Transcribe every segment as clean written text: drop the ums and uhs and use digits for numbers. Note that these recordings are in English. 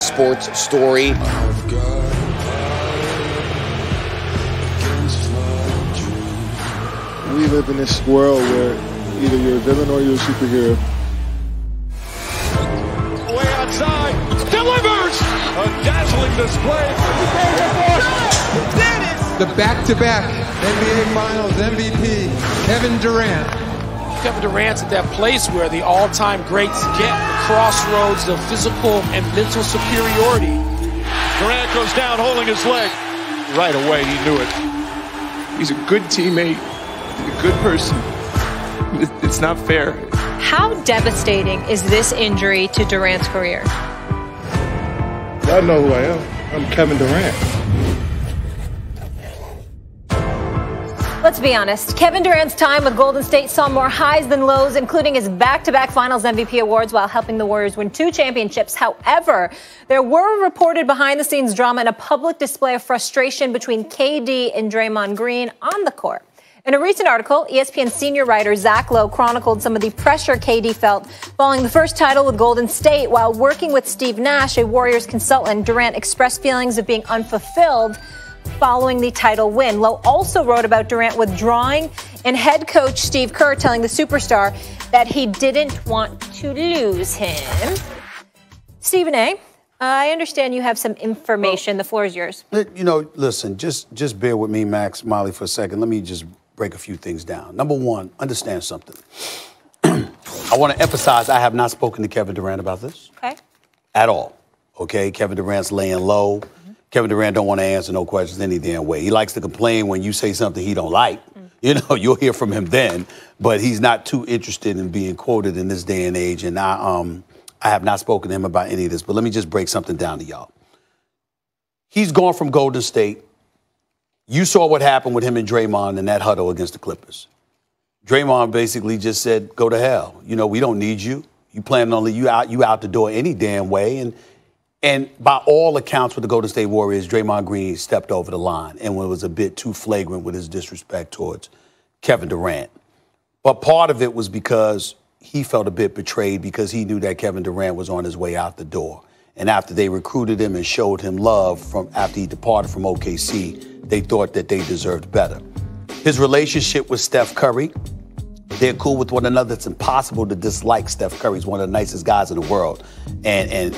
Sports story. We live in this world where either you're a villain or you're a superhero. Way outside, delivers! A dazzling display. The back-to-back NBA Finals MVP, Kevin Durant. Kevin Durant's at that place where the all-time greats get the crossroads of physical and mental superiority. Durant goes down holding his leg. Right away, he knew it. He's a good teammate, a good person. It's not fair. How devastating is this injury to Durant's career? Y'all know who I am. I'm Kevin Durant. Let's be honest, Kevin Durant's time with Golden State saw more highs than lows, including his back-to-back Finals MVP awards while helping the Warriors win 2 championships. However, there were reported behind-the-scenes drama and a public display of frustration between KD and Draymond Green on the court. In a recent article, ESPN senior writer Zach Lowe chronicled some of the pressure KD felt following the first title with Golden State. While working with Steve Nash, a Warriors consultant, Durant expressed feelings of being unfulfilled following the title win. Lowe also wrote about Durant withdrawing and head coach Steve Kerr telling the superstar that he didn't want to lose him. Stephen A., I understand you have some information. The floor is yours. You know, listen, just bear with me, Max, Molly, for a second. Let me just break a few things down. Number one, understand something. I want to emphasize I have not spoken to Kevin Durant about this. Okay. At all. Okay? Kevin Durant's laying low. Kevin Durant don't want to answer no questions any damn way. He likes to complain when you say something he don't like. You know, you'll hear from him then, but he's not too interested in being quoted in this day and age. And I have not spoken to him about any of this, but let me just break something down to y'all. He's gone from Golden State. You saw what happened with him and Draymond in that huddle against the Clippers. Draymond basically just said, go to hell. You know, we don't need you. You planning on you out the door any damn way. And by all accounts with the Golden State Warriors, Draymond Green stepped over the line and was a bit too flagrant with his disrespect towards Kevin Durant. But part of it was because he felt a bit betrayed because he knew that Kevin Durant was on his way out the door. And after they recruited him and showed him love after he departed from OKC, they thought that they deserved better. His relationship with Steph Curry, they're cool with one another. It's impossible to dislike Steph Curry. He's one of the nicest guys in the world. And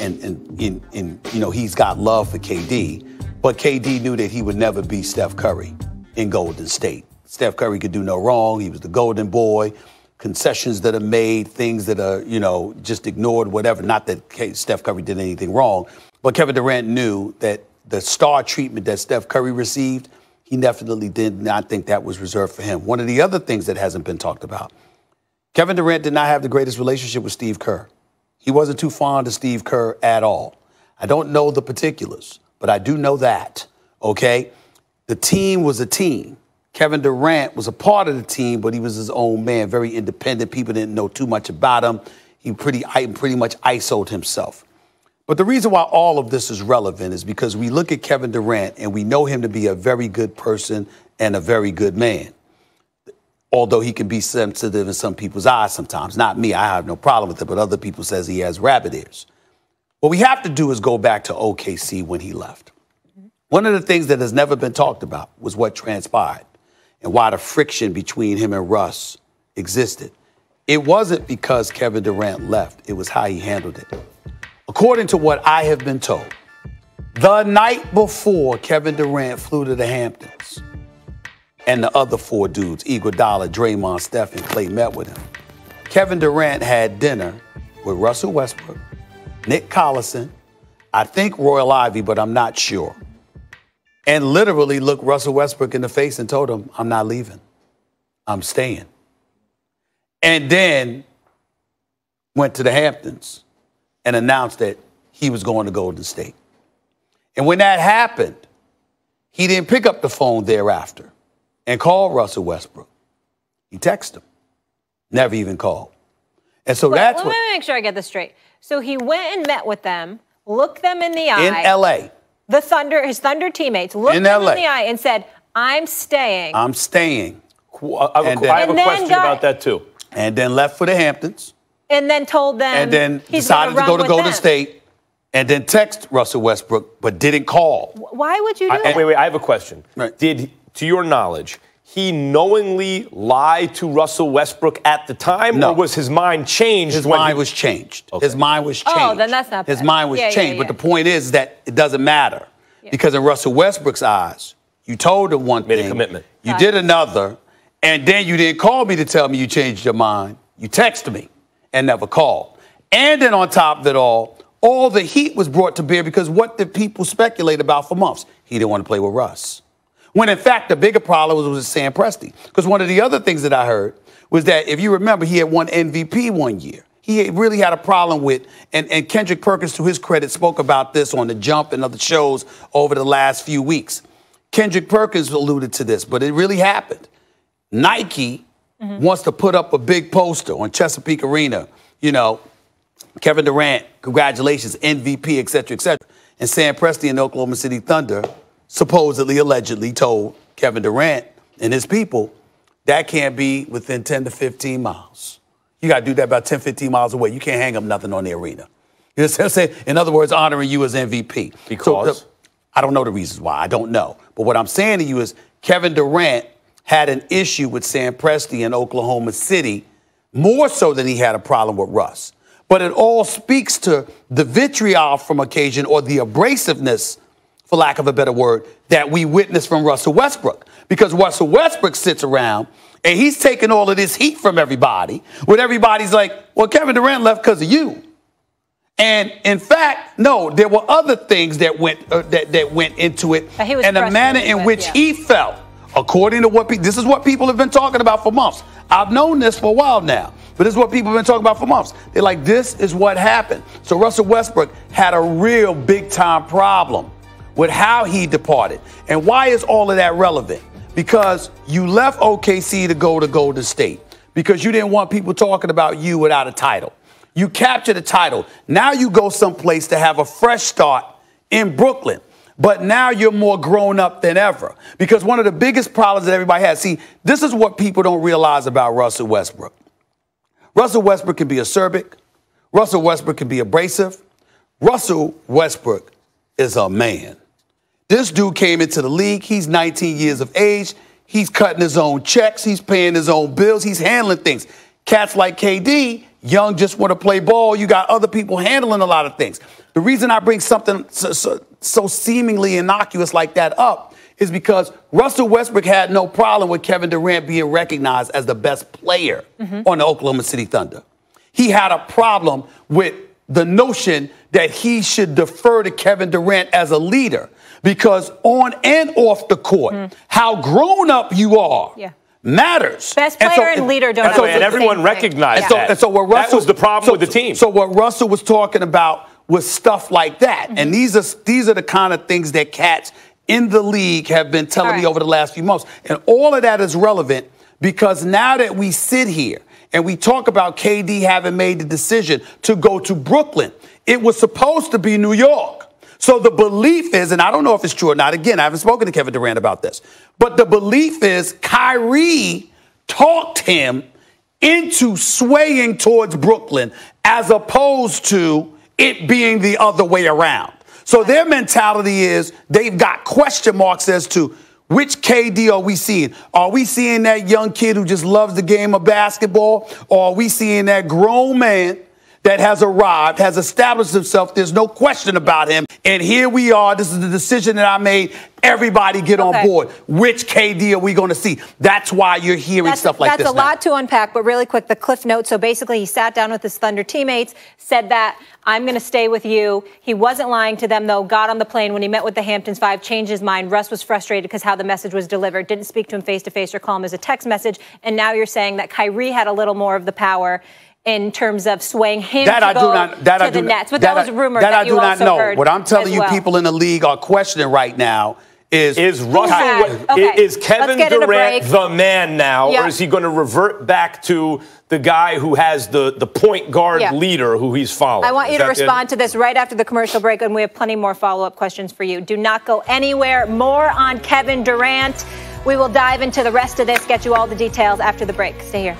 you know, he's got love for KD. But KD knew that he would never be Steph Curry in Golden State. Steph Curry could do no wrong. He was the golden boy. Concessions that are made, things that are, you know, just ignored, whatever. Not that Steph Curry did anything wrong. But Kevin Durant knew that the star treatment that Steph Curry received, he definitely did not think that was reserved for him. One of the other things that hasn't been talked about, Kevin Durant did not have the greatest relationship with Steve Kerr. He wasn't too fond of Steve Kerr at all. I don't know the particulars, but I do know that, okay? The team was a team. Kevin Durant was a part of the team, but he was his own man, very independent. People didn't know too much about him. He pretty much ISO'd himself. But the reason why all of this is relevant is because we look at Kevin Durant and we know him to be a very good person and a very good man. Although he can be sensitive in some people's eyes sometimes. Not me, I have no problem with it, but other people says he has rabbit ears. What we have to do is go back to OKC when he left. One of the things that has never been talked about was what transpired and why the friction between him and Russ existed. It wasn't because Kevin Durant left, it was how he handled it. According to what I have been told, the night before Kevin Durant flew to the Hamptons and the other 4 dudes, Iguodala, Draymond, Steph, and Klay met with him, Kevin Durant had dinner with Russell Westbrook, Nick Collison, I think Royal Ivy, but I'm not sure, and literally looked Russell Westbrook in the face and told him, I'm not leaving. I'm staying. And then went to the Hamptons and announced that he was going to Golden State. And when that happened, he didn't pick up the phone thereafter and call Russell Westbrook. He texted him, never even called. And so that's what... Let me make sure I get this straight. So he went and met with them, looked them in the eye. In L.A. His Thunder teammates looked them in the eye and said, I'm staying. I'm staying. I have a question about that, too. And then left for the Hamptons. And then told them and then he's decided to go to Golden them. State and then text Russell Westbrook, but didn't call. Why would you do that? Wait, I have a question. Right. Did, to your knowledge, he knowingly lied to Russell Westbrook at the time, No. or was his mind changed? His mind was changed. Okay. His mind was changed. Oh, then that's not bad. His mind was changed. Yeah. But the point is that it doesn't matter. Yeah. Because in Russell Westbrook's eyes, you told him one thing. Made a commitment. You did another, and then you didn't call me to tell me you changed your mind. You texted me and never called. And then on top of it all the heat was brought to bear because what did people speculate about for months? He didn't want to play with Russ. When, in fact, the bigger problem was Sam Presti. Because one of the other things that I heard was that, if you remember, he had won MVP one year. He really had a problem with, and Kendrick Perkins, to his credit, spoke about this on The Jump and other shows over the last few weeks. Kendrick Perkins alluded to this, but it really happened. Nike wants to put up a big poster on Chesapeake Arena, you know, Kevin Durant, congratulations, MVP, et cetera, et cetera. And Sam Presti and the Oklahoma City Thunder supposedly, allegedly told Kevin Durant and his people that can't be within 10 to 15 miles. You got to do that about 10, 15 miles away. You can't hang up nothing on the arena. You know what I'm saying? In other words, honoring you as MVP. Because? I don't know the reasons why. I don't know. But what I'm saying to you is Kevin Durant had an issue with Sam Presti in Oklahoma City, more so than he had a problem with Russ. But it all speaks to the vitriol from occasion, or the abrasiveness, for lack of a better word, that we witnessed from Russell Westbrook. Because Russell Westbrook sits around and he's taking all of this heat from everybody, when everybody's like, well, Kevin Durant left because of you. And in fact, no, there were other things that went that went into it, and the manner in which he felt, according to what this is what people have been talking about for months. I've known this for a while now, but this is what people have been talking about for months. They're like, this is what happened. So Russell Westbrook had a real big-time problem with how he departed. And why is all of that relevant? Because you left OKC to go to Golden State, because you didn't want people talking about you without a title. You captured a title. Now you go someplace to have a fresh start in Brooklyn. But now you're more grown up than ever. Because one of the biggest problems that everybody has, see, this is what people don't realize about Russell Westbrook. Russell Westbrook can be acerbic. Russell Westbrook can be abrasive. Russell Westbrook is a man. This dude came into the league. He's 19 years of age. He's cutting his own checks. He's paying his own bills. He's handling things. Cats like KD, young, just want to play ball. You got other people handling a lot of things. The reason I bring something so seemingly innocuous like that up is because Russell Westbrook had no problem with Kevin Durant being recognized as the best player on the Oklahoma City Thunder. He had a problem with the notion that he should defer to Kevin Durant as a leader, because on and off the court, how grown up you are matters. Best player and leader don't have and everyone recognized that. And so what Russell, that was the problem with the team. So what Russell was talking about was stuff like that. And these are the kind of things that cats in the league have been telling me over the last few months. And all of that is relevant because now that we sit here and we talk about KD having made the decision to go to Brooklyn, it was supposed to be New York. So the belief is, and I don't know if it's true or not, again, I haven't spoken to Kevin Durant about this, but the belief is Kyrie talked him into swaying towards Brooklyn as opposed to it being the other way around. So their mentality is they've got question marks as to which KD are we seeing? Are we seeing that young kid who just loves the game of basketball? Or are we seeing that grown man that has arrived, has established himself? There's no question about him. And here we are. This is the decision that I made. Everybody get on board. Which KD are we going to see? That's why you're hearing stuff like this. That's a lot to unpack, but really quick, the cliff note. So basically, he sat down with his Thunder teammates, said that, I'm going to stay with you. He wasn't lying to them, though. Got on the plane when he met with the Hamptons 5, changed his mind. Russ was frustrated because how the message was delivered. Didn't speak to him face-to-face or call him as a text message. And now you're saying that Kyrie had a little more of the power in terms of swaying him to the Nets. But that was a rumor that you also heard. That I do not know. What I'm telling you, people in the league are questioning right now is is Kevin Durant the man now, or is he going to revert back to the guy who has the point guard leader who he's following? I want you to respond to this right after the commercial break, and we have plenty more follow-up questions for you. Do not go anywhere. More on Kevin Durant. We will dive into the rest of this, get you all the details after the break. Stay here.